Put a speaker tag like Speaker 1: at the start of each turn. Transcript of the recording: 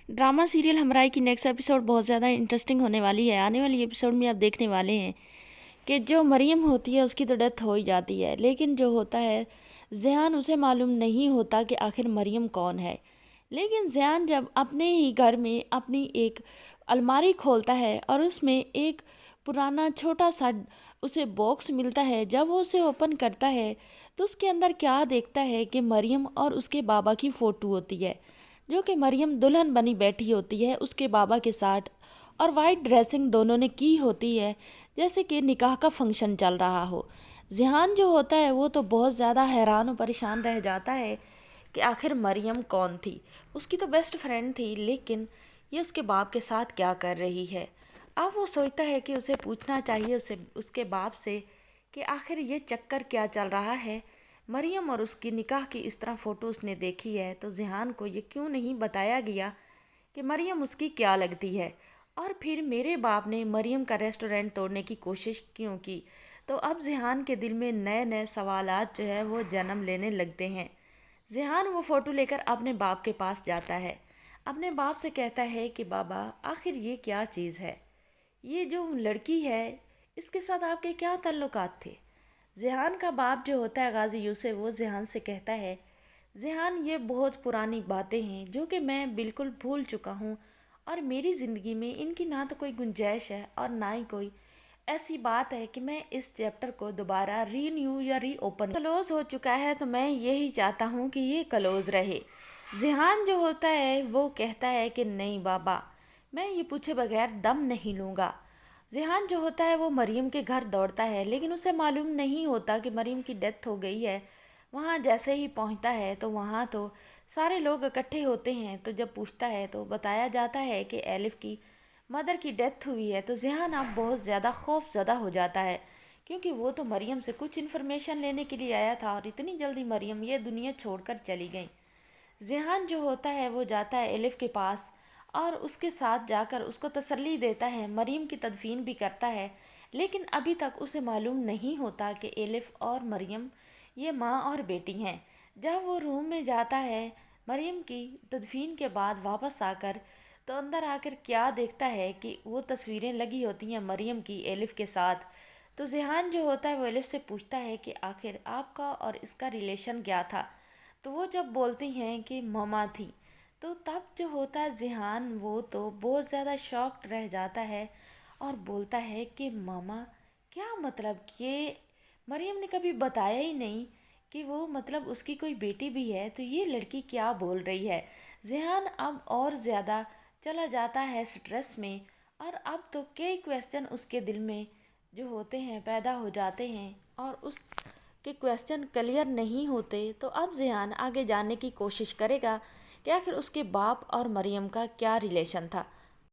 Speaker 1: Drama serial हमराई की next episode बहुत ज़्यादा इंटरेस्टिंग होने वाली है। आने वाली एपिसोड में आप देखने वाले हैं कि जो मरियम होती है उसकी तो डेथ हो ही जाती है, लेकिन जो होता है ज़ियान, उसे मालूम नहीं होता कि आखिर मरियम कौन है। लेकिन ज़ियान जब अपने ही घर में अपनी एक अलमारी खोलता है और उसमें एक पुराना छोटा सा उसे बॉक्स मिलता है, जब वो उसे ओपन करता है तो उसके अंदर क्या देखता है कि मरियम और उसके बाबा की फ़ोटो होती है, जो कि मरियम दुल्हन बनी बैठी होती है उसके बाबा के साथ, और वाइट ड्रेसिंग दोनों ने की होती है जैसे कि निकाह का फंक्शन चल रहा हो। ज़िहान जो होता है वो तो बहुत ज़्यादा हैरान और परेशान रह जाता है कि आखिर मरियम कौन थी। उसकी तो बेस्ट फ्रेंड थी, लेकिन ये उसके बाप के साथ क्या कर रही है। अब वो सोचता है कि उसे पूछना चाहिए उसके बाप से कि आखिर ये चक्कर क्या चल रहा है। मरियम और उसकी निकाह की इस तरह फ़ोटो उसने देखी है, तो ज़िहान को ये क्यों नहीं बताया गया कि मरियम उसकी क्या लगती है। और फिर मेरे बाप ने मरियम का रेस्टोरेंट तोड़ने की कोशिश क्यों की। तो अब ज़िहान के दिल में नए नए सवालात जो है वो जन्म लेने लगते हैं। ज़िहान वो फ़ोटो लेकर अपने बाप के पास जाता है, अपने बाप से कहता है कि बाबा, आखिर ये क्या चीज़ है, ये जो लड़की है इसके साथ आपके क्या ताल्लुकात थे। ज़िहान का बाप जो होता है गाजी यूसुफ, वो ज़िहान से कहता है, ज़िहान ये बहुत पुरानी बातें हैं जो कि मैं बिल्कुल भूल चुका हूँ, और मेरी ज़िंदगी में इनकी ना तो कोई गुंजाइश है और ना ही कोई ऐसी बात है कि मैं इस चैप्टर को दोबारा रीन्यू या री ओपन। क्लोज़ हो चुका है तो मैं यही चाहता हूँ कि ये क्लोज़ रहे। ज़िहान जो होता है वो कहता है कि नहीं बाबा, मैं ये पूछे बगैर दम नहीं लूँगा। ज़िहान जो होता है वो मरियम के घर दौड़ता है, लेकिन उसे मालूम नहीं होता कि मरियम की डेथ हो गई है। वहाँ जैसे ही पहुँचता है तो वहाँ तो सारे लोग इकट्ठे होते हैं, तो जब पूछता है तो बताया जाता है कि एलिफ की मदर की डेथ हुई है। तो ज़िहान अब बहुत ज़्यादा खौफज़दा हो जाता है, क्योंकि वो तो मरियम से कुछ इन्फॉर्मेशन लेने के लिए आया था और इतनी जल्दी मरियम ये दुनिया छोड़कर चली गई। ज़िहान जो होता है वो जाता है एलिफ के पास और उसके साथ जाकर उसको तसल्ली देता है, मरियम की तदफीन भी करता है। लेकिन अभी तक उसे मालूम नहीं होता कि एलिफ और मरियम ये माँ और बेटी हैं। जब वो रूम में जाता है मरियम की तदफीन के बाद वापस आकर, तो अंदर आकर क्या देखता है कि वो तस्वीरें लगी होती हैं मरियम की एलिफ के साथ। तो ज़िहान जो होता है वो एलिफ से पूछता है कि आखिर आपका और इसका रिलेशन क्या था। तो वो जब बोलती हैं कि ममा थी, तो तब जो होता है ज़िहान वो तो बहुत ज़्यादा शॉक्ड रह जाता है और बोलता है कि मामा, क्या मतलब, ये मरियम ने कभी बताया ही नहीं कि वो मतलब उसकी कोई बेटी भी है, तो ये लड़की क्या बोल रही है। ज़िहान अब और ज़्यादा चला जाता है स्ट्रेस में, और अब तो कई क्वेश्चन उसके दिल में जो होते हैं पैदा हो जाते हैं और उस के क्वेश्चन क्लियर नहीं होते। तो अब ज़िहान आगे जानने की कोशिश करेगा कि आखिर उसके बाप और मरियम का क्या रिलेशन था।